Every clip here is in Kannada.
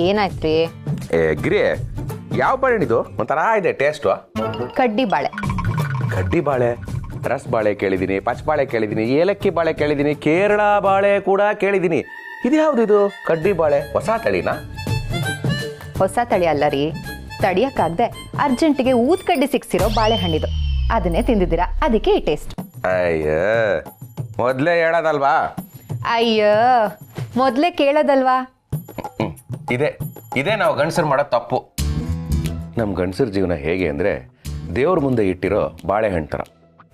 ಏನಾಯ್ತ್ರಿ? ಗಿರಿ, ಯಾವ ಬಾಳೆಹಣ್ಣಿದು? ಒಂಥರ ಇದೆ ಟೇಸ್ಟು. ಕಡ್ಡಿ ಬಾಳೆ. ಕಡ್ಡಿ ಬಾಳೆ, ರಸ್ ಬಾಳೆ ಕೇಳಿದ್ದೀನಿ, ಪಚ್ಚ ಬಾಳೆ ಕೇಳಿದ್ದೀನಿ, ಏಲಕ್ಕಿ ಬಾಳೆ ಕೇಳಿದ್ದೀನಿ, ಕೇರಳ ಬಾಳೆ ಕೂಡ ಕೇಳಿದ್ದೀನಿ. ಇದು ಯಾವ್ದಿದು ಕಡ್ಡಿ ಬಾಳೆ? ಹೊಸ ತಳಿನಾ? ಹೊಸ ತಳಿ ಅಲ್ಲ ರೀ, ತಡಿಯಕ್ಕಾಗ್ದೆ ಅರ್ಜೆಂಟಿಗೆ ಊದ್ ಕಡ್ಡಿ ಸಿಕ್ಸಿರೋ ಬಾಳೆಹಣ್ಣಿದು. ಅದನ್ನೇ ತಿಂದಿದ್ದೀರಾ, ಅದಕ್ಕೆ ಈ ಟೇಸ್ಟ್. ಅಯ್ಯ, ಮೊದಲೇ ಹೇಳೋದಲ್ವಾ? ಅಯ್ಯೋ, ಮೊದಲೇ ಕೇಳೋದಲ್ವಾ? ಇದೇ ನಾವು ಗಂಡಸರು ಮಾಡೋ ತಪ್ಪು. ನಮ್ಮ ಗಂಡಸರ ಜೀವನ ಹೇಗೆ ಅಂದರೆ, ದೇವ್ರ ಮುಂದೆ ಇಟ್ಟಿರೋ ಬಾಳೆಹಣ್ಣು ಥರ.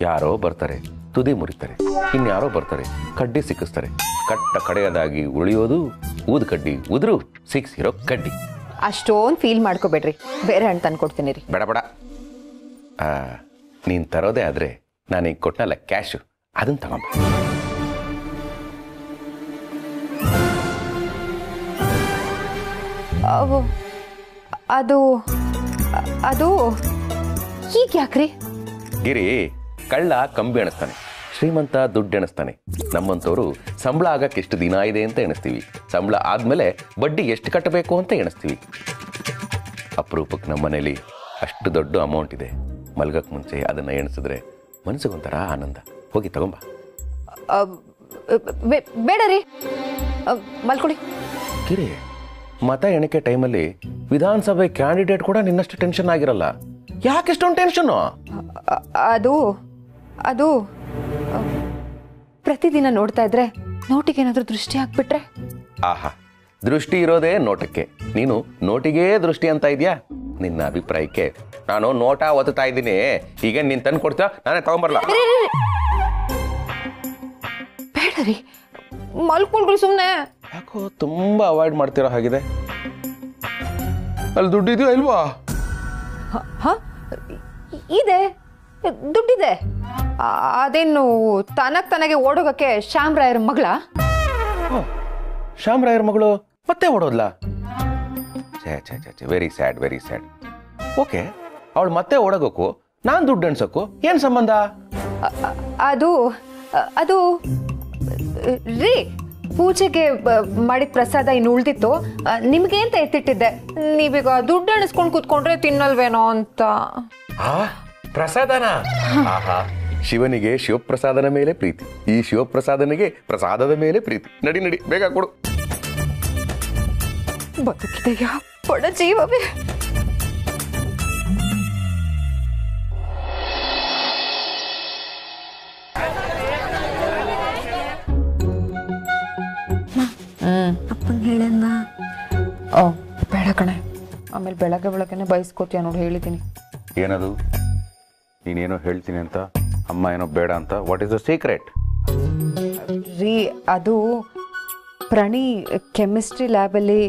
ಯಾರೋ ಬರ್ತಾರೆ, ತುದಿ ಮುರಿತಾರೆ, ಇನ್ಯಾರೋ ಬರ್ತಾರೆ, ಕಡ್ಡಿ ಸಿಕ್ಕಿಸ್ತಾರೆ. ಕಟ್ಟ ಕಡೆಯದಾಗಿ ಉಳಿಯೋದು ಊದ್ ಕಡ್ಡಿ, ಉದುರು ಸಿಕ್ಸಿರೋ ಕಡ್ಡಿ. ಅಷ್ಟೊಂದು ಫೀಲ್ ಮಾಡ್ಕೋಬೇಡ್ರಿ, ಬೇರೆ ಹಣ್ಣು ತಂದ್ಕೊಡ್ತೀನಿ ರೀ. ಬೇಡ ಬೇಡ, ನೀನು ತರೋದೇ ಆದರೆ ನಾನೀಗ ಕೊಟ್ಟನಲ್ಲ ಕ್ಯಾಶು, ಅದನ್ನು ತಗೊಂಬ. ಅದು ಅದು ಈಗ ಯಾಕ್ರಿ? ಗಿರಿ, ಕಳ್ಳ ಕಂಬಿ ಎಣಿಸ್ತಾನೆ, ಶ್ರೀಮಂತ ದುಡ್ಡು ಎಣಿಸ್ತಾನೆ. ನಮ್ಮಂಥವ್ರು ಸಂಬಳ ಆಗಕ್ಕೆ ಎಷ್ಟು ದಿನ ಇದೆ ಅಂತ ಎಣಿಸ್ತೀವಿ, ಸಂಬಳ ಆದಮೇಲೆ ಬಡ್ಡಿ ಎಷ್ಟು ಕಟ್ಟಬೇಕು ಅಂತ ಎಣಿಸ್ತೀವಿ. ಅಪರೂಪಕ್ಕೆ ನಮ್ಮ ಮನೇಲಿ ಅಷ್ಟು ದೊಡ್ಡ ಅಮೌಂಟ್ ಇದೆ. ಮಲ್ಗಕ್ಕೆ ಮುಂಚೆ ಅದನ್ನು ಎಣಿಸಿದ್ರೆ ಮನಸ್ಸಿಗೊಂಥರ ಆನಂದ. ಹೋಗಿ ತಗೊಂಬ. ಬೇಡ ರೀ, ಮಲ್ಕೊಳ್ಳಿ. ಗಿರಿ, ಮತ ಎಣಿಕೆ ಟೈಮಲ್ಲಿ ವಿಧಾನಸಭೆ ಕ್ಯಾಂಡಿಡೇಟ್ ಕೂಡ ನಿನ್ನಷ್ಟು ಟೆನ್ಷನ್ ಆಗಿರಲ್ಲ. ಯಾಕೆ ಎಷ್ಟೊಂದು ಟೆನ್ಷನ್ನು? ಅದು ಅದು ಪ್ರತಿದಿನ ನೋಡ್ತಾ ಇದ್ರೆ ನೋಟಿಗೆ ಏನಾದ್ರೂ ದೃಷ್ಟಿ ಹಾಕ್ಬಿಟ್ರೆ? ಆಹಾ, ದೃಷ್ಟಿ ಇರೋದೇ ನೋಟಕ್ಕೆ. ನೀನು ನೋಟಿಗೇ ದೃಷ್ಟಿ ಅಂತ ಇದೆಯಾ? ನಿನ್ನ ಅಭಿಪ್ರಾಯಕ್ಕೆ ನಾನು ನೋಟ ಓದ್ತಾ ಇದ್ದೀನಿ. ಈಗ ನೀನು ತಂದು ಕೊಡ್ತಾ ನಾನೇ ತಗೊಂಬರಲ್ಲ. ಬೇಡ ರೀ, ಮಲ್ಕೊಳ್ರಿ ಸುಮ್ಮನೆ. ಯಾಕೋ ತುಂಬಾ ಅವಾಯ್ಡ್ ಮಾಡ್ತಿರೋ ಹಾಗಿದೆ. ಅಲ್ಲಿ ದುಡ್ಡಿದೆಯೋ ಇಲ್ವಾ? ಇದೆ, ದುಡ್ಡಿದೆ. ಅದೇನು ತನಗೆ ಓಡೋಗಕ್ಕೆ ಶ್ಯಾಮರಾಯರ ಮಗಳ? ಶ್ಯಾಮರಾಯರ ಮಗಳು ಮತ್ತೆ ಓಡೋದ್ಲಾ? Very sad, very sad. Okay, ಅವಳು ಮತ್ತೆ ಓಡೋಗಕ್ಕೂ ನಾನು ದುಡ್ಡು ಎಣ್ಸಕ್ಕೂ ಏನ್ ಸಂಬಂಧ? ಅದು ಅದು ರೀ, ಪೂಜೆಗೆ ಮಾಡಿದ ಪ್ರಸಾದ ಇನ್ನು ಉಳ್ದಿತ್ತು, ನಿಮ್ಗೆ ಅಂತ ಎತ್ತಿಟ್ಟಿದ್ದೆ. ನೀವೀಗ ದುಡ್ಡು ಎಣಿಸ್ಕೊಂಡು ಕೂತ್ಕೊಂಡ್ರೆ ತಿನ್ನಲ್ವೇನೋ ಅಂತ. ಪ್ರಸಾದನ? ಆಹಾ, ಶಿವನಿಗೆ ಶಿವಪ್ರಸಾದನ ಮೇಲೆ ಪ್ರೀತಿ, ಈ ಶಿವಪ್ರಸಾದನಿಗೆ ಪ್ರಸಾದದ ಮೇಲೆ ಪ್ರೀತಿ. ನಡಿ ನಡಿ, ಬೇಗ ಕೊಡು. ಬದುಕಿದೆಯಾ ಬಡ ಜೀವವೇ? ಅಪ್ಪಂಗೆ ಹೇಳಣ್ಣ. ಬೇಡ ಕಣೆ, ಆಮೇಲೆ ಬೆಳಗ್ಗೆನೆ ಬಯಸ್ಕೋತೀಯ ನೋಡಿ, ಹೇಳಿದ್ದೀನಿ. ಏನದು? ನೀನೇನೋ ಹೇಳ್ತೀನಿ ಅಂತ, ಅಮ್ಮ ಏನೋ ಬೇಡ ಅಂತ. What is the secret? ರೀ, ಅದು ಪ್ರಣಿ ಕೆಮಿಸ್ಟ್ರಿ ಲ್ಯಾಬಲ್ಲಿ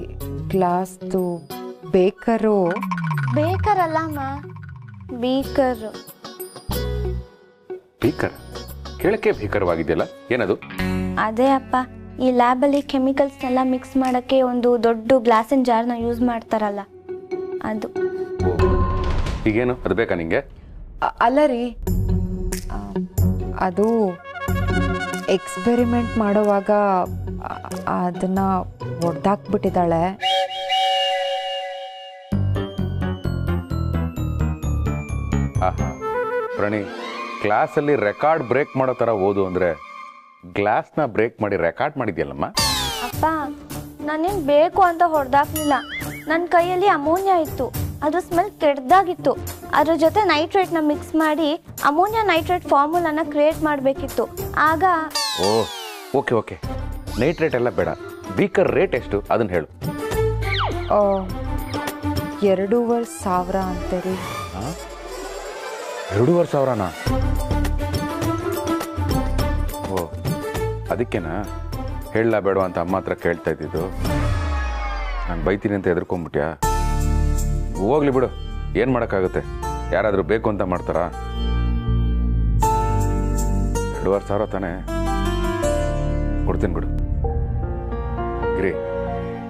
ಕ್ಲಾಸ್ದು ಬೇಕರು. ಬೇಕರಲ್ಲ ಅಮ್ಮ, ಬೀಕರ್. ಭೀಕರ? ಕೇಳಕ್ಕೆ ಭೀಕರವಾಗಿದೆಯಲ್ಲ, ಏನದು? ಅದೇ ಅಪ್ಪ, ಈ ಲ್ಯಾಬಲ್ಲಿ ಕೆಮಿಕಲ್ಸ್ನೆಲ್ಲ ಮಿಕ್ಸ್ ಮಾಡೋಕ್ಕೆ ಒಂದು ದೊಡ್ಡ ಗ್ಲಾಸಿನ ಜಾರ್ನ ಯೂಸ್ ಮಾಡ್ತಾರಲ್ಲ, ಅದು. ಈಗೇನು ಅದು ಬೇಕಾ ನಿಂಗೆ? ಅಲ್ಲ ರೀ, ಅದು ಎಕ್ಸ್ಪೆರಿಮೆಂಟ್ ಮಾಡೋವಾಗ ಅದನ್ನ ಒಡ್ದಾಕ್ಬಿಟ್ಟಿದ್ದಾಳೆ. ಆಹಾ, ಪ್ರಣಿ, ಕ್ಲಾಸಲ್ಲಿ ರೆಕಾರ್ಡ್ ಬ್ರೇಕ್ ಮಾಡೋ ಥರ ಓದು ಅಂದರೆ ಗ್ಲಾಸ್ನ ಬ್ರೇಕ್ ಮಾಡಿ ರೆಕಾರ್ಡ್ ಮಾಡಿದ್ಯಲ್ಲಮ್ಮ. ಅಪ್ಪ, ನಾನೇನು ಬೇಕು ಅಂತ ಹೊಡೆದಾಕ್ಲಿಲ್ಲ. ನನ್ನ ಕೈಯಲ್ಲಿ ಅಮೋನಿಯಾ ಇತ್ತು, ಅದು ಸ್ಮೆಲ್ ಕೆಟ್ಟದಾಗಿತ್ತು. ಅದ್ರ ಜೊತೆ ನೈಟ್ರೇಟ್ನ ಮಿಕ್ಸ್ ಮಾಡಿ ಅಮೋನಿಯಾ ನೈಟ್ರೇಟ್ ಫಾರ್ಮುಲಾನ ಕ್ರಿಯೇಟ್ ಮಾಡಬೇಕಿತ್ತು. ಆಗ ಓಕೆ ಓಕೆ, ನೈಟ್ರೇಟ್ ಎಲ್ಲ ಬೇಡ, ಬೀಕರ್ ರೇಟ್ ಎಷ್ಟು ಅದನ್ನು ಹೇಳು. 2,500 ಅಂತೀರಿ. 2,500ನಾ? ಓ, ಅದಕ್ಕೇನಾ ಹೇಳಲ್ಲ ಬೇಡ ಅಂತ ಅಮ್ಮ ಹತ್ರ ಕೇಳ್ತಾ ಇದ್ದಿದ್ದು? ನಾನು ಬೈತೀನಿ ಅಂತ ಎದ್ರಕೊಂಡ್ಬಿಟ್ಯಾ? ಹೋಗ್ಲಿ ಬಿಡು, ಏನು ಮಾಡೋಕ್ಕಾಗುತ್ತೆ? ಯಾರಾದರೂ ಬೇಕು ಅಂತ ಮಾಡ್ತಾರಾ? 2,500 ತಾನೇ, ಕೊಡ್ತೀನಿ ಬಿಡು. ಗಿರಿ,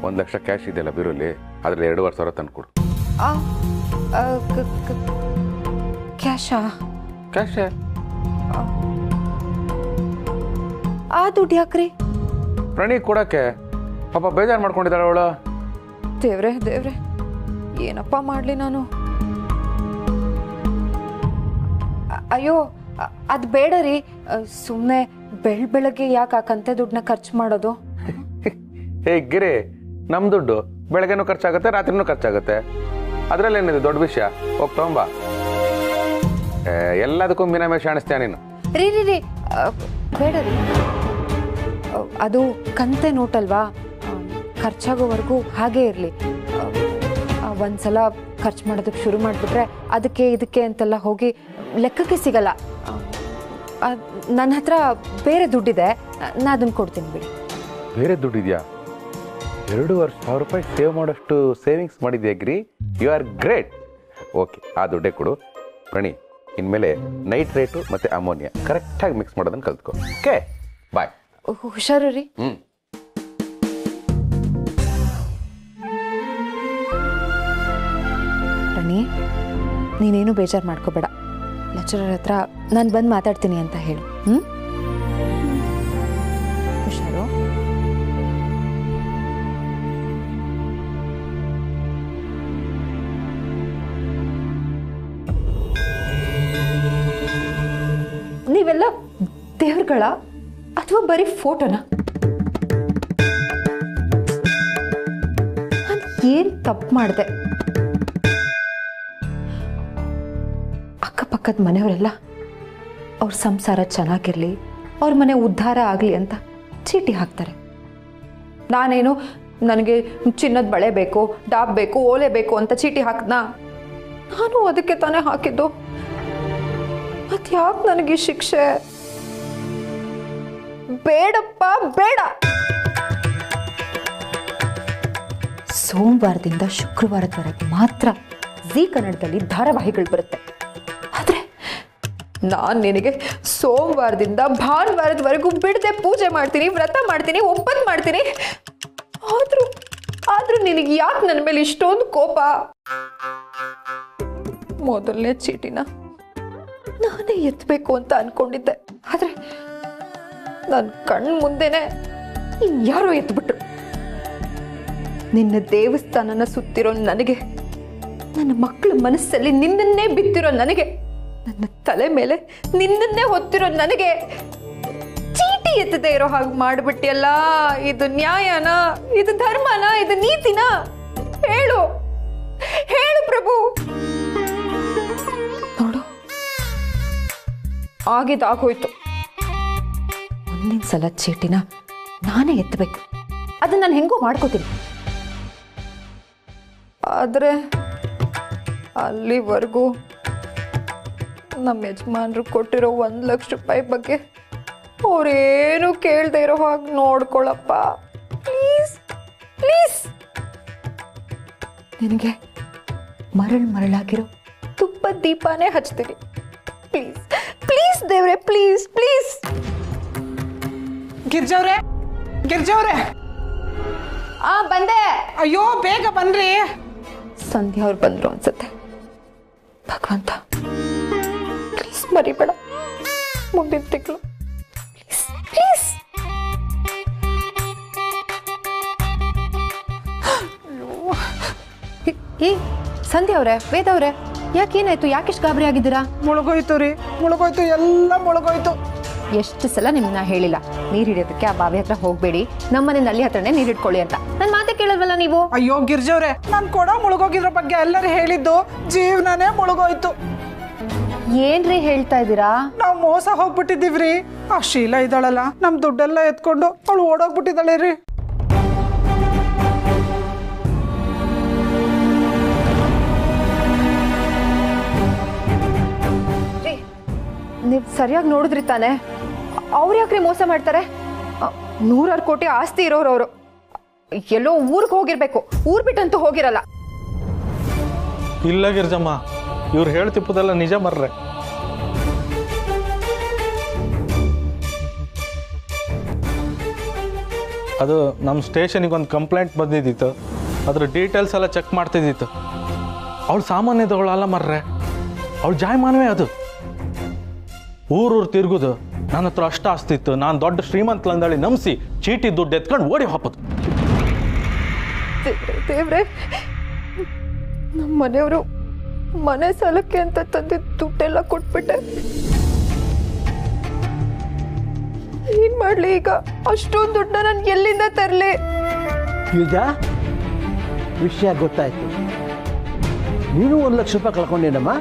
1 ಲಕ್ಷ ಕ್ಯಾಶ್ ಇದೆಯಲ್ಲ ಬೀರಲ್ಲಿ, ಅದ್ರಲ್ಲಿ 2,500 ತಂದು ಕೊಡು. ಕ್ಯಾಶಾ? ಕ್ಯಾಶೇ? ಆ ದುಡ್ಡು ಯಾಕ್ರಿ? ಪ್ರಣಿ ಕೊಡಕ್ಕೆ ಪಾಪ ಬೇಜಾರು ಮಾಡ್ಕೊಂಡಿದ್ದಾಳೆ ಅವಳು. ದೇವ್ರೆ ದೇವ್ರೆ, ಏನಪ್ಪ ಮಾಡಲಿ ನಾನು? ಅಯ್ಯೋ ಅದು ಬೇಡ ರೀ, ಸುಮ್ಮನೆ ಬೆಳಗ್ಗೆ ಯಾಕೆ ಆ ಕಂತೆ ದುಡ್ಡನ್ನ ಖರ್ಚು ಮಾಡೋದು? ಹೇ ಗಿರಿ, ನಮ್ಮ ದುಡ್ಡು ಬೆಳಗ್ಗೆನೂ ಖರ್ಚಾಗುತ್ತೆ, ರಾತ್ರಿನೂ ಖರ್ಚಾಗುತ್ತೆ. ಅದರಲ್ಲೇನಿದೆ ದೊಡ್ಡ ವಿಷಯ? ಹೋಗಿ ತಗೊಂಬ. ಎಲ್ಲದಕ್ಕೂ ಮಿನಮೇಶ ಅನಿಸ್ತೀಯ ನೀನು. ರೀ ರೀ ರೀ ಬೇಡ ರೀ, ಅದು ಕಂತೆ ನೋಟಲ್ವಾ, ಖರ್ಚಾಗೋವರೆಗೂ ಹಾಗೇ ಇರಲಿ. ಒಂದ್ಸಲ ಖರ್ಚು ಮಾಡೋದಕ್ಕೆ ಶುರು ಮಾಡಿಬಿಟ್ರೆ ಅದಕ್ಕೆ ಇದಕ್ಕೆ ಅಂತೆಲ್ಲ ಹೋಗಿ ಲೆಕ್ಕಕ್ಕೆ ಸಿಗಲ್ಲ. ನನ್ನ ಹತ್ರ ಬೇರೆ ದುಡ್ಡಿದೆ, ನಾ ಅದನ್ನು ಕೊಡ್ತೀನಿ ಬಿಡಿ. ಬೇರೆ ದುಡ್ಡಿದೆಯಾ? 2,500 ರೂಪಾಯಿ ಸೇವ್ ಮಾಡೋಷ್ಟು ಸೇವಿಂಗ್ಸ್ ಮಾಡಿದ್ಯಾ Giri? You are great. Okay, ಆ ದುಡ್ಡೇ ಕೊಡು. ಪ್ರಣಿ, ಇನ್ಮೇಲೆ ನೈಟ್ರೇಟು ಮತ್ತು ಅಮೋನಿಯಾ ಕರೆಕ್ಟಾಗಿ ಮಿಕ್ಸ್ ಮಾಡೋದನ್ನು ಕಲ್ತ್ಕೊ. ಓಕೆ, ಬಾಯ್. ಹುಷಾರು ರೀ. ಪ್ರಣಿ, ನೀನೇನು ಬೇಜಾರು ಮಾಡ್ಕೋಬೇಡ. ಲೆಕ್ಚರರ್ ಹತ್ರ ನಾನು ಬಂದು ಮಾತಾಡ್ತೀನಿ ಅಂತ ಹೇಳು. ಹುಷಾರು. ನೀವೆಲ್ಲ ದೇವ್ರುಗಳ ಅಥವಾ ಬರೀ ಫೋಟೋನ? ನಾನು ಏನ್ ತಪ್ಪು ಮಾಡಿದೆ? ಅಕ್ಕಪಕ್ಕದ ಮನೆಯವರೆಲ್ಲ ಅವ್ರ ಸಂಸಾರ ಚೆನ್ನಾಗಿರ್ಲಿ, ಅವ್ರ ಮನೆ ಉದ್ಧಾರ ಆಗಲಿ ಅಂತ ಚೀಟಿ ಹಾಕ್ತಾರೆ. ನಾನೇನು ನನಗೆ ಚಿನ್ನದ ಬಳೆ ಬೇಕು, ಡಾಬ್ ಬೇಕು, ಓಲೆ ಬೇಕು ಅಂತ ಚೀಟಿ ಹಾಕ್ದಾ? ನಾನು ಅದಕ್ಕೆ ತಾನೇ ಹಾಕಿದ್ದು. ಮತ್ ಯಾಕೆ ನನಗೆ ಶಿಕ್ಷೆ? ಬೇಡಪ್ಪ ಬೇಡ. ಸೋಮವಾರದಿಂದ ಶುಕ್ರವಾರದವರೆಗೆ ಮಾತ್ರ ಜೀ ಕನ್ನಡದಲ್ಲಿ ಧಾರಾವಾಹಿಗಳು ಬರುತ್ತೆ. ಆದ್ರೆ ನಾನು ನಿನಗೆ ಸೋಮವಾರದಿಂದ ಭಾನುವಾರದವರೆಗೂ ಬಿಡದೆ ಪೂಜೆ ಮಾಡ್ತೀನಿ, ವ್ರತ ಮಾಡ್ತೀನಿ, ಒಪ್ಪತ್ತು ಮಾಡ್ತೀನಿ. ಆದ್ರೂ ನಿನಗೆ ಯಾಕೆ ನನ್ನ ಮೇಲೆ ಇಷ್ಟೊಂದು ಕೋಪ? ಮೊದಲನೇ ಚೀಟಿನ ನಾನೇ ಎತ್ತಬೇಕು ಅಂತ ಅನ್ಕೊಂಡಿದ್ದೆ, ಆದ್ರೆ ನನ್ನ ಕಣ್ಣು ಮುಂದೆನೆ ಇನ್ಯಾರೋ ಎತ್ಬಿಟ್ರು. ನಿನ್ನ ದೇವಸ್ಥಾನನ ಸುತ್ತಿರೋ ನನಗೆ, ನನ್ನ ಮಕ್ಕಳ ಮನಸ್ಸಲ್ಲಿ ನಿನ್ನನ್ನೇ ಬಿತ್ತಿರೋ ನನಗೆ, ನನ್ನ ತಲೆ ಮೇಲೆ ನಿನ್ನನ್ನೇ ಹೊತ್ತಿರೋ ನನಗೆ ಚೀಟಿ ಎತ್ತದೇ ಇರೋ ಹಾಗೆ ಮಾಡ್ಬಿಟ್ಟಿಯಲ್ಲ. ಇದು ನ್ಯಾಯನ? ಇದು ಧರ್ಮನ? ಇದು ನೀತಿನ? ಹೇಳು ಹೇಳು ಪ್ರಭು. ನೋಡು, ಆಗಿದ್ದಾಗೋಯ್ತು. ಮುಂದಿನ ಸಲ ಚೀಟಿನ ನಾನೇ ಎತ್ತಬೇಕು. ಅದನ್ನ ನಾನು ಹೆಂಗೋ ಮಾಡ್ಕೋತೀನಿ. ಆದ್ರೆ ಅಲ್ಲಿವರೆಗೂ ನಮ್ಮ ಯಜಮಾನ್ರು ಕೊಟ್ಟಿರೋ 1 ಲಕ್ಷ ರೂಪಾಯಿ ಬಗ್ಗೆ ಅವ್ರೇನು ಕೇಳ್ದೆ ಇರೋ ಹಾಗೆ ನೋಡ್ಕೊಳಪ್ಪ, ಪ್ಲೀಸ್ ಪ್ಲೀಸ್. ನಿನಗೆ ಮರಳಾಗಿರೋ ತುಪ್ಪದ ದೀಪನೇ ಹಚ್ತೀನಿ. ಪ್ಲೀಸ್ ಪ್ಲೀಸ್ ದೇವ್ರೆ, ಪ್ಲೀಸ್ ಪ್ಲೀಸ್. ಗಿರ್ಜವ್ರೆ, ಗಿರ್ಜವ್ರೆ. ಬಂದೆ. ಅಯ್ಯೋ ಬೇಗ ಬನ್ರಿ. ಸಂಧ್ಯಾ ಅವ್ರು ಬಂದ್ರು ಅನ್ಸುತ್ತೆ. ಭಗವಂತ ಪ್ಲೀಸ್ ಮರಿಬೇಡ, ಮುಂದಿನ ತಿಂಗಳು ಪ್ಲೀಸ್ ಪ್ಲೀಸ್. ಈ ಸಂಧ್ಯಾ ಅವ್ರೆ, ವೇದ ಅವ್ರೆ, ಯಾಕೇನಾಯ್ತು? ಯಾಕೆಷ್ಟು ಗಾಬರಿ ಆಗಿದ್ದೀರಾ? ಮುಳುಗೋಯ್ತು ರೀ, ಮುಳುಗೋಯ್ತು, ಎಲ್ಲ ಮುಳುಗೋಯ್ತು. ಎಷ್ಟು ಸಲ ನಿಮ್ಮನ್ನ ಹೇಳಿಲ್ಲ ನೀರು ಹಿಡಿಯೋದಕ್ಕೆ ಆ ಬಾವಿ ಹತ್ರ ಹೋಗ್ಬೇಡಿ, ನಮ್ಮನೆ ನಲ್ಲಿ ಹತ್ರನೇ ನೀರು ಇಟ್ಕೊಳ್ಳಿ ಅಂತ. ನನ್ನ ಮಾತೆ ಕೇಳಲ್ವಲ್ಲ ನೀವು? ಅಯ್ಯೋ ಗಿರ್ಜವ್ರೆ, ನಾನು ಕೂಡ ಮುಳುಗೋಗಿದ್ರ ಬಗ್ಗೆ ಎಲ್ಲರೂ ಹೇಳಿದ್ದು, ಜೀವನನೇ ಮುಳುಗೋಯ್ತು. ಏನ್ರಿ ಹೇಳ್ತಾ ಇದ್ದೀರಾ? ನಾವು ಮೋಸ ಹೋಗ್ಬಿಟ್ಟಿದೀವ್ರಿ. ಆ ಶೀಲಾ ಇದ್ದಾಳಲ್ಲ, ನಮ್ ದುಡ್ಡೆಲ್ಲ ಎತ್ಕೊಂಡು ಅವಳು ಓಡೋಗ್ಬಿಟ್ಟಿದ್ದಾಳೆ ರೀ. ನೀವು ಸರಿಯಾಗಿ ನೋಡಿದ್ರಿ ತಾನೆ? ಅವ್ರು ಯಾಕ್ರಿ ಮೋಸ ಮಾಡ್ತಾರೆ? 100 ಕೋಟಿ ಆಸ್ತಿ ಇರೋರು ಅವರು. ಎಲ್ಲೋ ಊರಿಗೆ ಹೋಗಿರ್ಬೇಕು, ಊರ್ ಬಿಟ್ಟಂತೂ ಹೋಗಿರಲ್ಲ. ಇಲ್ಲ ಗಿರ್ಜಮ್ಮ, ಇವ್ರು ಹೇಳ್ತಿಪ್ಪದೆಲ್ಲ ನಿಜ ಮರ್ರೆ. ಅದು ನಮ್ಮ ಸ್ಟೇಷನಿಗೆ ಒಂದು ಕಂಪ್ಲೇಂಟ್ ಬಂದಿದ್ದಿತ್ತು, ಅದ್ರ ಡೀಟೇಲ್ಸ್ ಎಲ್ಲ ಚೆಕ್ ಮಾಡ್ತಿದ್ದಿತ್ತು. ಅವಳು ಸಾಮಾನ್ಯದವಳಲ್ಲ ಮರ್ರೆ, ಅವಳು ಜಾಯಮಾನವೇ ಅದು. ಊರೂರು ತಿರುಗುದು, ನನ್ನ ಹತ್ರ ಅಷ್ಟು ಆಸ್ತಿ ಇತ್ತು, ನಾನು ದೊಡ್ಡ ಶ್ರೀಮಂತಲಂದಳಿ ನಂಬಿಸಿ ಚೀಟಿ ದುಡ್ಡು ಎತ್ಕೊಂಡು ಓಡಿ ಹಾಕೋದು. ದೇವ್ರೆ, ನಮ್ಮ ಮನೆಯವರು ಮನೆ ಸಾಲಕ್ಕೆ ಅಂತ ತಂದಿದ್ದ ದುಡ್ಡೆಲ್ಲ ಕೊಟ್ಬಿಟ್ಟೆ. ಏನ್ ಮಾಡ್ಲಿ ಈಗ? ಅಷ್ಟೊಂದು ದುಡ್ಡನ್ನ ನಾನು ಎಲ್ಲಿಂದ ತರಲಿ? ಯುಜ, ವಿಷಯ ಗೊತ್ತಾಯ್ತು. ನೀನು 1 ಲಕ್ಷ ರೂಪಾಯಿ ಕಳ್ಕೊಂಡೇನಮ್ಮ?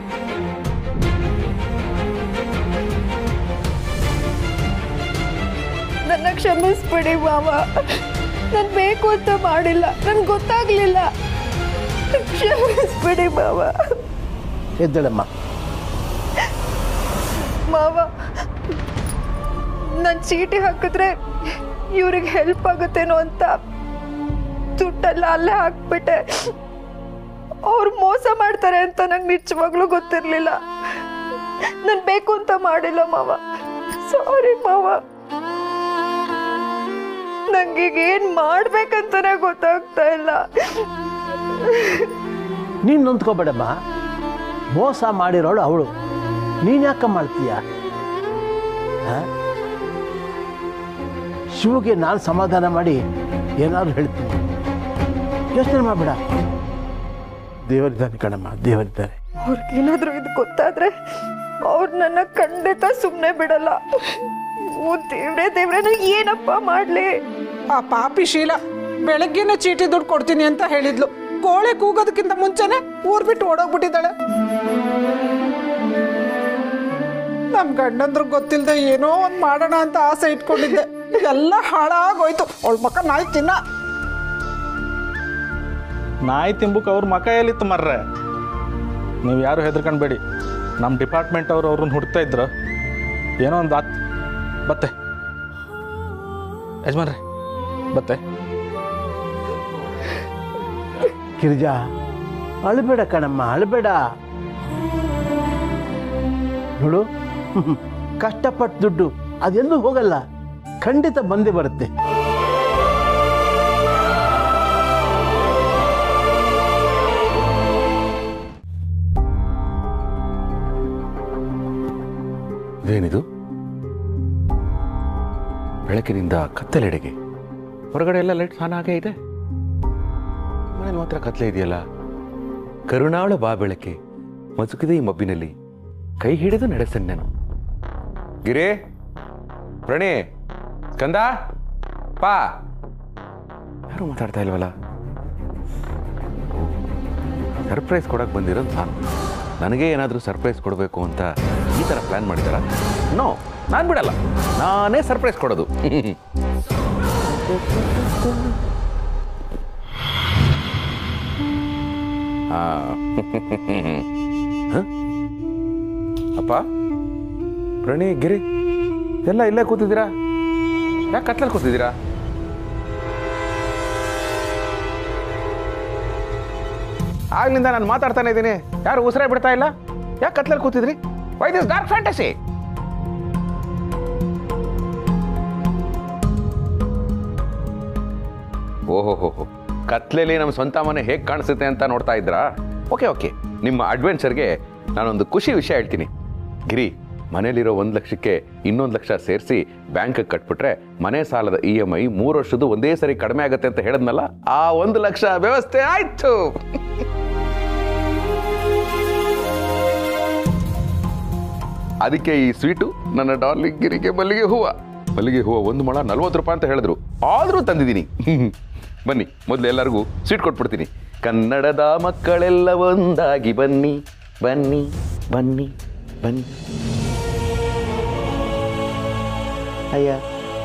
ನನ್ನ ಕ್ಷಮಿಸ್ಬಿಡಿ ಮಾವ, ನಾನು ಬೇಕು ಅಂತ ಮಾಡಿಲ್ಲ, ನನ್ಗೆ ಗೊತ್ತಾಗ್ಲಿಲ್ಲ. ಕ್ಷಮಿಸ್ಬಿಡಿ ಮಾವ. ಎದ್ದೇಳಮ್ಮ. ಮಾವ, ನಾನು ಚೀಟಿ ಹಾಕಿದ್ರೆ ಇವ್ರಿಗೆ ಹೆಲ್ಪ್ ಆಗುತ್ತೇನೋ ಅಂತ ದುಡ್ಡೆಲ್ಲ ಅಲ್ಲೇ ಹಾಕ್ಬಿಟ್ಟೆ. ಅವ್ರು ಮೋಸ ಮಾಡ್ತಾರೆ ಅಂತ ನಂಗೆ ನಿಜವಾಗ್ಲೂ ಗೊತ್ತಿರ್ಲಿಲ್ಲ. ನಾನು ಬೇಕು ಅಂತ ಮಾಡಿಲ್ಲ ಮಾವ, ಸಾರಿ ಮಾವ. ನಂಗೀಗ ಏನ್ ಮಾಡ್ಬೇಕಂತಾನೆ ಗೊತ್ತಾಗ್ತಾ ಇಲ್ಲ. ನೀನು ನೊಂದ್ಕೋಬೇಡಮ್ಮ, ಮೋಸ ಮಾಡಿರೋಳು ಅವಳು, ನೀನು ಯಾಕೆ ಮಾಡ್ತೀಯ? ಶಿವಗೆ ನಾನು ಸಮಾಧಾನ ಮಾಡಿ ಏನಾದ್ರು ಹೇಳ್ತೀನಿ, ಯೋಚನೆ ಮಾಡಬೇಡ. ದೇವರಿದ್ದಾನೆ ಕಣಮ್ಮ, ದೇವರಿದ್ದಾರೆ. ಅವ್ರಿಗೇನಾದ್ರೂ ಇದು ಗೊತ್ತಾದ್ರೆ ಅವ್ರು ನನ್ನ ಖಂಡಿತ ಸುಮ್ಮನೆ ಬಿಡಲ್ಲ. ಓ ದೇವ್ರೆ ದೇವ್ರೆ, ನಾನು ಏನಪ್ಪ ಮಾಡ್ಲಿ? ಆ ಪಾಪಿ ಶೀಲಾ ಬೆಳಗ್ಗೆನೆ ಚೀಟಿ ದುಡ್ಡು ಕೊಡ್ತೀನಿ ಅಂತ ಹೇಳಿದ್ಲು. ಕೋಳೆ ಕೂಗೋದಕ್ಕಿಂತ ಮುಂಚೆನೆ ಊರ್ ಬಿಟ್ಟು ಓಡೋಗ್ಬಿಟ್ಟಿದ್ದಾಳೆ. ನಮ್ ಗಂಡಂದ್ರು ಗೊತ್ತಿಲ್ಲದೆ ಏನೋ ಒಂದ್ ಮಾಡೋಣ ಅಂತ ಆಸೆ ಇಟ್ಕೊಂಡಿದ್ದೆ, ಎಲ್ಲ ಹಾಳಾಗೋಯ್ತು. ಅವಳ ಮಕ್ಕ ನಾಯಿ ತಿನ್ನ. ನಾಯಿ ತಿಂಬಕ್ಕೆ ಅವ್ರ ಮಕ ಎಲ್ಲಿತ್ತು ಮರ್ರೆ. ನೀವು ಯಾರು ಹೆದರ್ಕೊಂಡ್ಬೇಡಿ, ನಮ್ಮ ಡಿಪಾರ್ಟ್ಮೆಂಟ್ ಅವರು ಅವ್ರನ್ನ ಹುಡ್ತಾ ಇದ್ರು. ಏನೋ ಒಂದು ಬತ್ತೆ ಯಜಮಾನ್ರೆ, ಬತ್ತೆ. ಗಿರಿಜಾ, ಅಳಬೇಡ ಕಣಮ್ಮ, ಅಳಬೇಡ. ನೋಡು, ಕಷ್ಟಪಟ್ಟು ದುಡ್ಡು ಅದೆಲ್ಲೂ ಹೋಗಲ್ಲ, ಖಂಡಿತ ಬಂದೇ ಬರುತ್ತೆ. ಇದೇನಿದು? ಬೆಳಕಿನಿಂದ ಕತ್ತಲೆಡೆಗೆ, ಹೊರಗಡೆ ಎಲ್ಲ ಲೈಟ್ ಆನ್ ಆಗೇ ಇದೆ, ಮನೇಲಿ ಮಾತ್ರ ಕತ್ಲೆ ಇದೆಯಲ್ಲ. ಕರುಣಾಳ ಬಾ ಬೆಳಕೆ, ಮಸುಕಿದೆ ಈ ಮಬ್ಬಿನಲ್ಲಿ, ಕೈ ಹಿಡಿದು ನಡೆಸನ್ ನಾನು. ಗಿರಿ, ಪ್ರಣಿ, ಕಂದ, ಪಾ, ಯಾರು ಮಾತಾಡ್ತಾ ಇಲ್ವಲ್ಲ? ಸರ್ಪ್ರೈಸ್ ಕೊಡಕ್ಕೆ ಬಂದಿರೋದು ನಾನು. ನನಗೆ ಏನಾದರೂ ಸರ್ಪ್ರೈಸ್ ಕೊಡಬೇಕು ಅಂತ ಈ ಥರ ಪ್ಲ್ಯಾನ್ ಮಾಡಿದಾರ? ನೋ, ನಾನು ಬಿಡಲ್ಲ, ನಾನೇ ಸರ್ಪ್ರೈಸ್ ಕೊಡೋದು. ಅಪ್ಪ, ಪ್ರಣಿ, ಗಿರಿ ಎಲ್ಲ ಇಲ್ಲೇ ಕೂತಿದ್ದೀರಾ? ಯಾಕೆ ಕತ್ಲಲ್ಲಿ ಕೂತಿದ್ದೀರಾ? ಆಗ್ಲಿಂದ ನಾನು ಮಾತಾಡ್ತಾನೆ ಇದ್ದೀನಿ, ಯಾರು ಉಸಿರೇ ಬಿಡ್ತಾ ಇಲ್ಲ. ಯಾಕೆ ಕತ್ಲಲ್ಲಿ ಕೂತಿದ್ರಿ? Why this dark fantasy? ಓಹೋ, ಕತ್ಲೆಯಲ್ಲಿ ನಮ್ಮ ಸ್ವಂತ ಮನೆ ಹೇಗೆ ಕಾಣಿಸುತ್ತೆ ಅಂತ ನೋಡ್ತಾ ಇದ್ರಾ? ಓಕೆ ಓಕೆ, ನಿಮ್ಮ ಅಡ್ವೆಂಚರ್ಗೆ ನಾನೊಂದು ಖುಷಿ ವಿಷಯ ಹೇಳ್ತೀನಿ. ಗಿರಿ, ಮನೇಲಿರೋ 1 ಲಕ್ಷಕ್ಕೆ 1 ಲಕ್ಷ ಸೇರಿಸಿ ಬ್ಯಾಂಕ್ಗೆ ಕಟ್ಬಿಟ್ರೆ ಮನೆ ಸಾಲದ EMI 3 ವರ್ಷದ್ದು ಒಂದೇ ಸರಿ ಕಡಿಮೆ ಆಗುತ್ತೆ ಅಂತ ಹೇಳಿದ್ನಲ್ಲ, ಆ 1 ಲಕ್ಷ ವ್ಯವಸ್ಥೆ ಆಯ್ತು. ಅದಕ್ಕೆ ಈ ಸ್ವೀಟು ನನ್ನ ಡಾರ್ಲಿಂಗ್ ಗಿರಿಗೆ ಮಲ್ಲಿಗೆ ಹೂವು 1 ಮೊಳ 40 ರೂಪಾಯಿ ಅಂತ ಹೇಳಿದ್ರು, ಆದರೂ ತಂದಿದ್ದೀನಿ. ಬನ್ನಿ, ಮೊದಲು ಎಲ್ಲರಿಗೂ ಸ್ವೀಟ್ ಕೊಟ್ಬಿಡ್ತೀನಿ. ಕನ್ನಡದ ಮಕ್ಕಳೆಲ್ಲ ಒಂದಾಗಿ ಬನ್ನಿ ಬನ್ನಿ ಬನ್ನಿ ಬನ್ನಿ. ಅಯ್ಯ,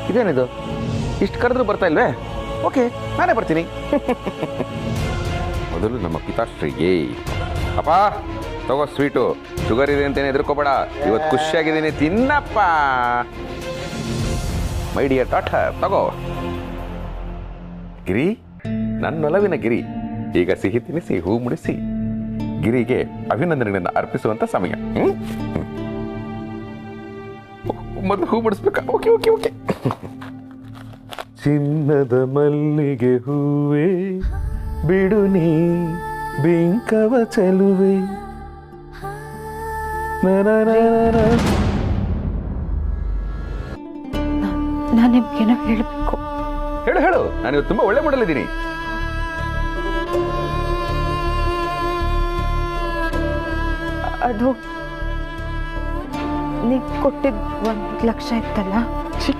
ಇದೇನಿದು? ಇಷ್ಟು ಕರೆದ್ರೂ ಬರ್ತಾ ಇಲ್ವೇ? ಓಕೆ, ನಾನೇ ಬರ್ತೀನಿ. ಮೊದಲು ನಮ್ಮ ಪಿತಾಶ್ರೀಗೆ. ಅಪ್ಪ, ತಗೋ ಸ್ವೀಟು, ಶುಗರ್ ಇದೆ ಅಂತೇನೆ ಹೆದರ್ಕೋಬೇಡ, ಇವತ್ತು ಖುಷಿಯಾಗಿದ್ದೀನಿ, ತಿನ್ನಪ್ಪ. ಮೈ ಡಿಯರ್ ಡಾಟರ್, ತಗೋ. ಗಿರಿ, ನನ್ನೊಲವಿನ ಗಿರಿ, ಈಗ ಸಿಹಿ ತಿನ್ನಿಸಿ ಹೂ ಮುಡಿಸಿ ಗಿರಿಗೆ ಅಭಿನಂದನೆಗಳನ್ನು ಅರ್ಪಿಸುವಂತ ಸಮಯ. ಮೊದಲು ಹೂ ಮುಡಿಸ್ಬೇಕಾ? Okay okay okay. ಚಿನ್ನದ ಮಲ್ಲಿಗೆ ಹೂವೇ ಬಿಡು ನೀ ಬಿಂಕವ ಚೆಲುವೆ. ನಾನು ನಿಮ್ಗೇನೋ ಹೇಳಬೇಕು. ಹೇಳು ಹೇಳು, ನಾನು ಇವತ್ತು ತುಂಬಾ ಒಳ್ಳೆ ಮಾಡಲಿದ್ದೀನಿ. ಅದು ನೀವು ಕೊಟ್ಟಿದ್ದು 1 ಲಕ್ಷ ಇತ್ತಲ್ಲ,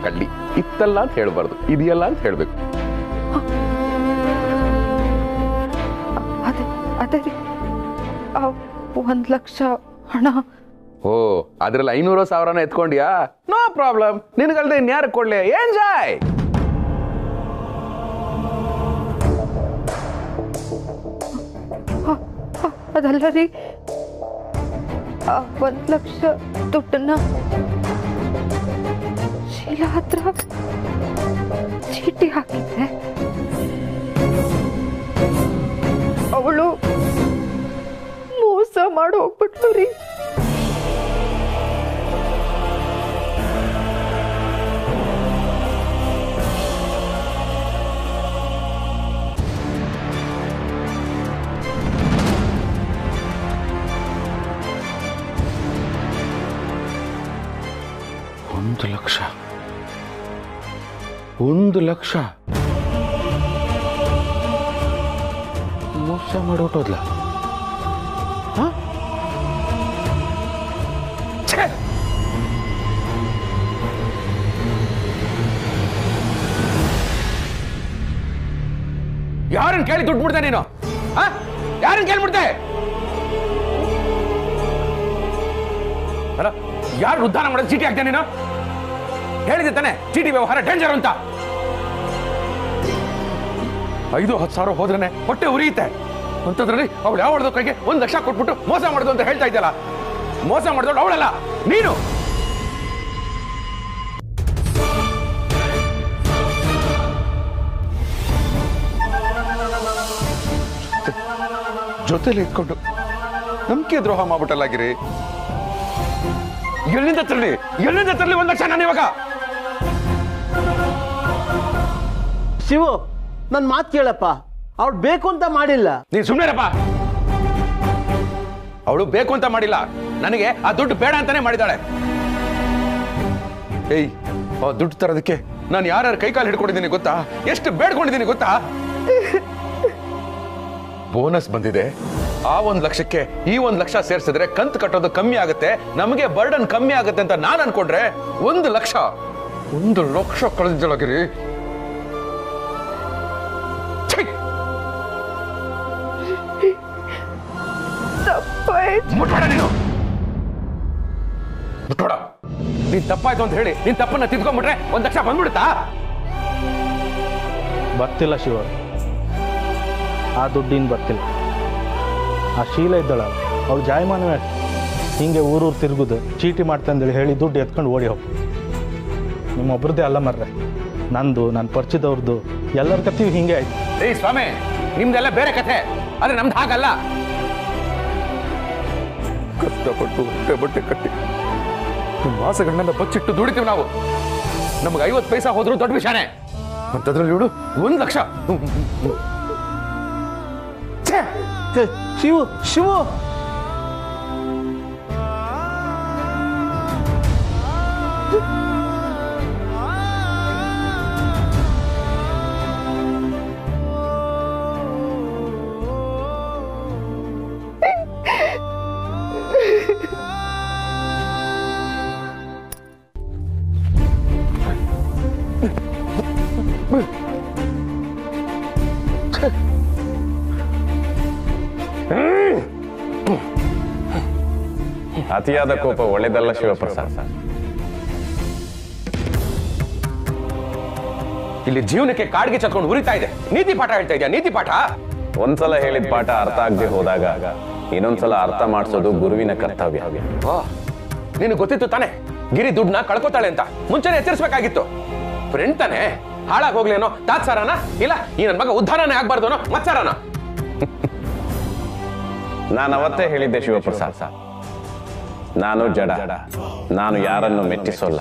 ಕಳ್ಳಿ ಇತ್ತಲ್ಲ ಅಂತ ಹೇಳ್ಬಾರ್ದು, ಇದೆಯಲ್ಲ ಅಂತ ಹೇಳ್ಬೇಕು. ಅದೇ ರೀ 1 ಲಕ್ಷ ಹಣ. ಓ, ಅದ್ರಲ್ಲಿ 500,000 ಎತ್ಕೊಂಡ್ಯಾ? ನೋ ಪ್ರಾಬ್ಲಮ್, ನಿನಗಲ್ದೆ ಇನ್ಯಾರು ಕೊಡ್ಲಿ, ಎಂಜಾಯ್. ಅದಲ್ಲ ರೀ, 1 ಲಕ್ಷ ದುಡ್ಡನ್ನ ಶೀಲಾ ಹತ್ರ ಚೀಟಿ ಹಾಕಿದ್ದೆ. ಅವಳು ಮೋಸ ಮಾಡಿ ಹೋಗ್ಬಿಟ್ಲು ರೀ. ಒಂದು ಲಕ್ಷ ಮೋಸ ಮಾಡೋಟೋದ್ಲ? ಯಾರನ್ನ ಕೇಳಿ ದುಡ್ಡು ಬಿಡ್ದೆ ನೀನು? ಯಾರನ್ನ ಕೇಳ್ಬಿಡ್ತೆ? ಅಲ್ಲ, ಯಾರು ಉದ್ಧಾರ ಮಾಡೋದು ಚೀಟಿ ಹಾಕ್ತೇನೆ ನೀನು? ಹೇಳಿದೆ ತಾನೆ ಚೀಟಿ ವ್ಯವಹಾರ ಡೇಂಜರ್ ಅಂತ. 5-10 ಸಾವಿರ ಹೋದ್ರೆ ಹೊಟ್ಟೆ ಉರಿಯುತ್ತೆ ಅಂತದ್ರಲ್ಲಿ ಅವಳು ಯಾವ ಹೊಡೆದ ಕೈಗೆ 1 ಲಕ್ಷ ಕೊಟ್ಬಿಟ್ಟು ಮೋಸ ಮಾಡಿದ್ರು ಅಂತ ಹೇಳ್ತಾ ಇದ್ದಲ್ಲ. ಮೋಸ ಮಾಡಿದವಳು ಅವಳಲ್ಲ, ನೀನು. ಜೊತೆಲಿ ಇಟ್ಕೊಂಡು ನಂಬಿಕೆ ದ್ರೋಹ ಮಾಡ್ಬಿಟ್ಟಲ್ಲಾಗಿರಿ. ಎಲ್ಲಿಂದ ತರಲಿ 1 ಲಕ್ಷ ನಾನು ಇವಾಗ? ಶಿವು, ನನ್ನ ಮಾತು ಕೇಳಪ್ಪ, ಅವಳು ಬೇಕು ಅಂತ ಮಾಡಿಲ್ಲ. ನೀನ್ ಸುಮ್ಮನೆರಪ್ಪ. ಅವಳು ಬೇಕು ಅಂತ ಮಾಡಿಲ್ಲ, ನನಗೆ ಆ ದುಡ್ಡು ಬೇಡ ಅಂತಾನೆ ಮಾಡಿದಾಳೆ. ಏಯ್, ಆ ದುಡ್ಡು ತರೋದಕ್ಕೆ ನಾನು ಯಾರ್ಯಾರು ಕೈಕಾಲು ಹಿಡ್ಕೊಂಡಿದ್ದೀನಿ ಗೊತ್ತಾ? ಎಷ್ಟು ಬೇಡ್ಕೊಂಡಿದ್ದೀನಿ ಗೊತ್ತಾ? ಬೋನಸ್ ಬಂದಿದೆ. ಆ 1 ಲಕ್ಷಕ್ಕೆ ಈ 1 ಲಕ್ಷ ಸೇರ್ಸಿದ್ರೆ ಕಂತು ಕಟ್ಟೋದು ಕಮ್ಮಿ ಆಗುತ್ತೆ, ನಮಗೆ ಬರ್ಡನ್ ಕಮ್ಮಿ ಆಗುತ್ತೆ ಅಂತ ನಾನು ಅನ್ಕೊಂಡ್ರೆ 1 ಲಕ್ಷ ಕಳೆದಿದ್ದಳಾಗಿರಿ. ಮುಟ್ಬೇಡ ನೀನು, ಮುಟ್ಬೇಡ. ನೀನ್ ತಪ್ಪಾಯ್ತು ಅಂತ ಹೇಳಿ ನೀನ್ ತಪ್ಪನ್ನ ತಿದ್ಕೊಂಡ್ಬಿಟ್ರೆ 1 ಲಕ್ಷ ಬಂದ್ಬಿಡುತ್ತಾ? ಬರ್ತಿಲ್ಲ ಶಿವ, ಆ ದುಡ್ಡಿನ ಬರ್ತಿಲ್ಲ. ಆ ಶೀಲ ಇದ್ದಳ, ಅವಳು ಜಾಯಮಾನವೇ ಹಿಂಗೆ ಊರೂರು ತಿರುಗುದು, ಚೀಟಿ ಮಾಡ್ತಂದೇಳಿ ಹೇಳಿ ದುಡ್ಡು ಎತ್ಕೊಂಡು ಓಡಿ ಹೋಗು. ನಿಮ್ಮೊಬ್ರದ್ದೇ ಅಲ್ಲ ಮರ್ರೆ, ನಂದು, ನನ್ನ ಪರಿಚಯದವ್ರದ್ದು, ಎಲ್ಲರ ಕಥೆಯೂ ಹಿಂಗೆ ಆಯ್ತು. ಏಯ್ ಸ್ವಾಮಿ, ನಿಮ್ದೆಲ್ಲ ಬೇರೆ ಕಥೆ, ಆದ್ರೆ ನಮ್ದು ಹಾಗಲ್ಲ. ಕಷ್ಟಪಟ್ಟು ಹೊಟ್ಟೆ ಬಟ್ಟೆ ಕಟ್ಟಿ ಮಾಸಗಳನ್ನೆಲ್ಲ ಬಚ್ಚಿಟ್ಟು ದುಡಿತೀವಿ ನಾವು. ನಮ್ಗೆ 50 ಪೈಸಾ ಹೋದ್ರು ದೊಡ್ಡ ವಿಷಯನೇ, ಅಂತದ್ರಲ್ಲಿ ಇವಳು 1 ಲಕ್ಷ. ಶಿವು, ಶಿವು, ಅತಿಯಾದ ಕೋಪ ಒಳ್ಳೆದಲ್ಲ ಶಿವಪ್ರಸಾದ್. ಇಲ್ಲಿ ಜೀವನಕ್ಕೆ ಕಾಡಿಗೆ ಚತ್ಕೊಂಡು ಉರಿತಾ ಇದೆ. ನೀತಿ ಪಾಠ ಹೇಳ್ತಾ ಇದೆಯಾ? ನೀತಿ ಪಾಠ? ಒಂದ್ಸಲ ಹೇಳಿದ ಪಾಠ ಅರ್ಥ ಆಗದೆ ಹೋದಾಗ ಇನ್ನೊಂದ್ಸಲ ಅರ್ಥ ಮಾಡಿಸೋದು ಗುರುವಿನ ಕರ್ತವ್ಯ. ನಿನಗೆ ಗೊತ್ತಿತ್ತು ತಾನೆ ಗಿರಿ ದುಡ್ಡನ್ನ ಕಳ್ಕೊತಾಳೆ ಅಂತ? ಮುಂಚೆನೆ ಎಚ್ಚರಿಸಬೇಕಾಗಿತ್ತು. ಫ್ರೆಂಡ್ ತಾನೆ, ಹಾಳಾಗಿ ಹೋಗ್ಲೇನೋ ತಾತ್ಸಾರನ? ಇಲ್ಲ ಈ ನನ್ನ ಮಗ ಉದ್ಧಾರನೇ ಆಗ್ಬಾರ್ದು ಅನ್ನೋ ಮತ್ಸಾರನ? ನಾನು ಅವತ್ತೇ ಹೇಳಿದ್ದೆ ಶಿವಪ್ರಸಾದ್, ನಾನು ಜಡ, ನಾನು ಯಾರನ್ನು ಮೆಚ್ಚಿಸೋಲ್ಲ,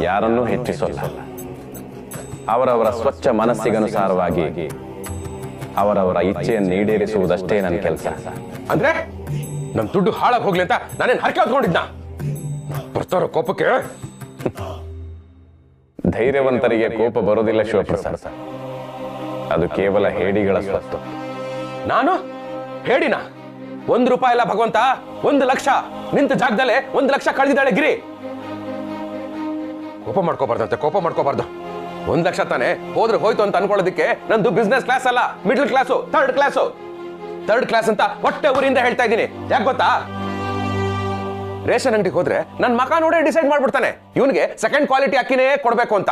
ಯಾರನ್ನೂ ಹೆಚ್ಚಿಸೋಲ್ಲ. ಅವರವರ ಸ್ವಚ್ಛ ಮನಸ್ಸಿಗನುಸಾರವಾಗಿ ಅವರವರ ಇಚ್ಛೆಯನ್ನು ಈಡೇರಿಸುವುದಷ್ಟೇ ನನ್ನ ಕೆಲಸ. ಅಂದ್ರೆ ನಮ್ ದುಡ್ಡು ಹಾಳಾಗಿ ಹೋಗ್ಲಿ ಅಂತ ನಾನೇನ್ ಹರಕೆ ಹೊತ್ಕೊಂಡಿದ್ನ? ಬರ್ತಾರೋ ಕೋಪಕ್ಕೆ ಧೈರ್ಯವಂತರಿಗೆ ಕೋಪ ಬರೋದಿಲ್ಲ ಶಿವಪ್ರಸಾದ್. ಅದು ಕೇವಲ ಹೇಡಿಗಳ ಸ್ವತ್ತು. ನಾನು ಹೇಳಿನ ₹1 ಇಲ್ಲ ಭಗವಂತ, 1,00,000 ನಿಂತ ಜಾಗದಲ್ಲೇ 1,00,000 ಕಳೆದಿದ್ದಾಳೆ ಗಿರಿ. ಕೋಪ ಮಾಡ್ಕೋಬಾರ್ದು. 1,00,000 ತಾನೆ ಹೋದ್ರೆ ಹೋಯ್ತು ಅಂತ ಅನ್ಕೊಳ್ಳೋದಕ್ಕೆ ನಂದು ಬಿಸ್ನೆಸ್ ಕ್ಲಾಸ್ ಅಲ್ಲ, ಮಿಡಲ್ ಕ್ಲಾಸು, ಥರ್ಡ್ ಕ್ಲಾಸ್ ಅಂತ ಹೊಟ್ಟೆ ಊರಿಂದ ಹೇಳ್ತಾ ಇದ್ದೀನಿ. ಯಾಕೆ ಗೊತ್ತಾ? ರೇಷನ್ ಅಂಗಡಿಗೆ ಹೋದ್ರೆ ನನ್ನ ಮಕ ನೋಡೇ ಡಿಸೈಡ್ ಮಾಡ್ಬಿಡ್ತಾನೆ ಇವನಿಗೆ ಸೆಕೆಂಡ್ ಕ್ವಾಲಿಟಿ ಅಕ್ಕಿನೇ ಕೊಡ್ಬೇಕು ಅಂತ.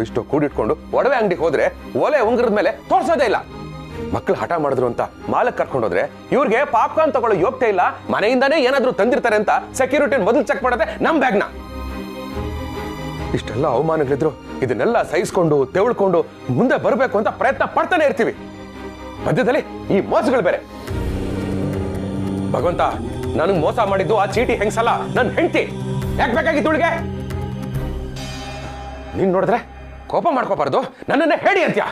ಇಷ್ಟು ಕೂಡಿಟ್ಕೊಂಡು ಒಡವೆ ಅಂಗಡಿಗೆ ಹೋದ್ರೆ ಒಲೆ ಉಂಗ್ರದ ಮೇಲೆ ತೋರ್ಸೋದೇ ಇಲ್ಲ. ಮಕ್ಕಳು ಹಠ ಮಾಡಿದ್ರು ಅಂತ ಮಾಲಕ್ ಕರ್ಕೊಂಡೋದ್ರೆ ಇವ್ರಿಗೆ ಪಾಪ್ಕಾರ್ನ್ ತಗೊಳ್ಳೋ ಯೋಗ್ಯತೆ ಇಲ್ಲ, ಮನೆಯಿಂದಾನೇ ಏನಾದ್ರೂ ತಂದಿರ್ತಾರೆ ಅಂತ ಸೆಕ್ಯೂರಿಟಿ ಮೊದಲು ಚೆಕ್ ಮಾಡದೆ ನಮ್ ಬ್ಯಾಗ್ನ. ಇಷ್ಟೆಲ್ಲ ಅವಮಾನಗಳಿದ್ರು ಇದನ್ನೆಲ್ಲ ಸಹಿಸ್ಕೊಂಡು ತೆವಳ್ಕೊಂಡು ಮುಂದೆ ಬರಬೇಕು ಅಂತ ಪ್ರಯತ್ನ ಪಡ್ತಾನೆ ಇರ್ತೀವಿ. ಮಧ್ಯದಲ್ಲಿ ಈ ಮೋಸಗಳು ಬೇರೆ. ಭಗವಂತ, ನನಗೆ ಮೋಸ ಮಾಡಿದ್ದು ಆ ಚೀಟಿ ಹೆಂಗ್ಸಲ್ಲ, ನನ್ನ ಹೆಂಡತಿ. ಯಾಕೆ ಬೇಕಾಗಿತ್ತು ಇವಳಿಗೆ? ನೀನ್ ನೋಡಿದ್ರೆ ಕೋಪ ಮಾಡ್ಕೋಬಾರ್ದು, ನನ್ನನ್ನೇ ಹೇಳಿ ಅಂತ್ಯ.